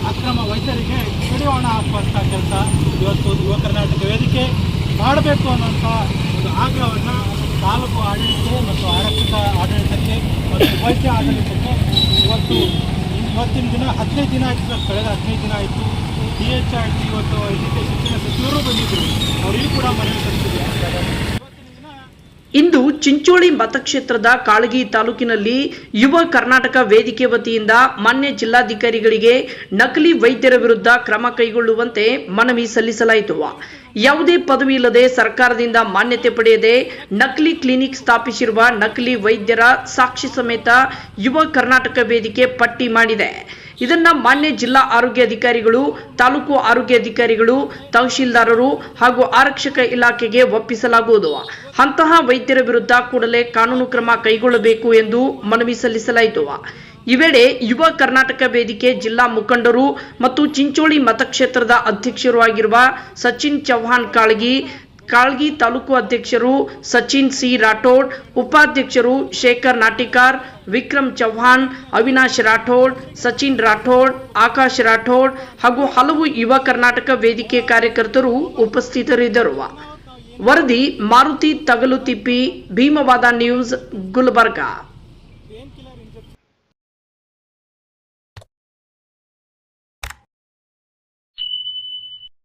ಅಕ್ರಮ ವೈದ್ಯರಿಗೆ ಕಡಿವಾಣ ಹಾಕುವಂಥ ಕೆಲಸ ಇವತ್ತು ಯುವ ಕರ್ನಾಟಕ ವೇದಿಕೆ ಮಾಡಬೇಕು ಅನ್ನೋಂಥ ಒಂದು ಆಗ್ರಹವನ್ನು ತಾಲೂಕು ಆಡಳಿತ ಮತ್ತು ಆರಕ್ಷಕ ಆಡಳಿತಕ್ಕೆ ಮತ್ತು ವೈದ್ಯ ಆಡಳಿತಕ್ಕೆ ಇವತ್ತಿನ ದಿನ 15 ದಿನ ಆಯಿತು, ಕಳೆದ 15 ದಿನ ಆಯಿತು. DHID ಇವತ್ತು ವೈದ್ಯಕೀಯ ಶಿಕ್ಷಣ ಸಚಿವರು ಬಂದಿದ್ದರು, ಅವರಿಗೂ ಕೂಡ ಮನವಿ ಸಲ್ಲಿಸಿದೆ. ಇಂದು ಚಿಂಚೋಳಿ ಮತಕ್ಷೇತ್ರದ ಕಾಳಗಿ ತಾಲೂಕಿನಲ್ಲಿ ಯುವ ಕರ್ನಾಟಕ ವೇದಿಕೆ ವತಿಯಿಂದ ಮಾನ್ಯ ಜಿಲ್ಲಾಧಿಕಾರಿಗಳಿಗೆ ನಕಲಿ ವೈದ್ಯರ ವಿರುದ್ಧ ಕ್ರಮ ಕೈಗೊಳ್ಳುವಂತೆ ಮನವಿ ಸಲ್ಲಿಸಲಾಯಿತು. ಯಾವುದೇ ಪದವಿ ಇಲ್ಲದೆ ಸರ್ಕಾರದಿಂದ ಮಾನ್ಯತೆ ಪಡೆಯದೆ ನಕಲಿ ಕ್ಲಿನಿಕ್ ಸ್ಥಾಪಿಸಿರುವ ನಕಲಿ ವೈದ್ಯರ ಸಾಕ್ಷಿ ಸಮೇತ ಯುವ ಕರ್ನಾಟಕ ವೇದಿಕೆ ಪಟ್ಟಿ ಮಾಡಿದೆ. ಇದನ್ನ ಮಾನ್ಯ ಜಿಲ್ಲಾ ಆರೋಗ್ಯಾಧಿಕಾರಿಗಳು, ತಾಲೂಕು ಆರೋಗ್ಯಾಧಿಕಾರಿಗಳು, ತಹಶೀಲ್ದಾರರು ಹಾಗೂ ಆರಕ್ಷಕ ಇಲಾಖೆಗೆ ಒಪ್ಪಿಸಲಾಗುವುದು. ಅಂತಹ ವೈದ್ಯರ ವಿರುದ್ಧ ಕೂಡಲೇ ಕಾನೂನು ಕ್ರಮ ಕೈಗೊಳ್ಳಬೇಕು ಎಂದು ಮನವಿ ಸಲ್ಲಿಸಲಾಯಿತು. ಈ ವೇಳೆ ಯುವ ಕರ್ನಾಟಕ ವೇದಿಕೆ ಜಿಲ್ಲಾ ಮುಖಂಡರು ಮತ್ತು ಚಿಂಚೋಳಿ ಮತಕ್ಷೇತ್ರದ ಅಧ್ಯಕ್ಷರು ಆಗಿರುವ ಸಚಿನ್ ಚೌಹಾಣ್ ಕಾಳಗಿ ತಾಲೂಕು ಅಧ್ಯಕ್ಷರು ಸಚಿನ್ ಸಿ ರಾಠೋಡ್, ಉಪಾಧ್ಯಕ್ಷರು ಶೇಖರ್ ನಾಟಿಕಾರ್, ವಿಕ್ರಮ್ ಚೌಹಾಣ್, ಅವಿನಾಶ್ ರಾಠೋಡ್, ಸಚಿನ್ ರಾಠೋಡ್, ಆಕಾಶ್ ರಾಠೋಡ್ ಹಾಗೂ ಹಲವು ಯುವ ಕರ್ನಾಟಕ ವೇದಿಕೆ ಕಾರ್ಯಕರ್ತರು ಉಪಸ್ಥಿತರಿದ್ದರು. ವರದಿ ಮಾರುತಿ ತಗಲುತಿಪ್ಪಿ, ಭೀಮವಾದ ನ್ಯೂಸ್, ಗುಲ್ಬರ್ಗಾ.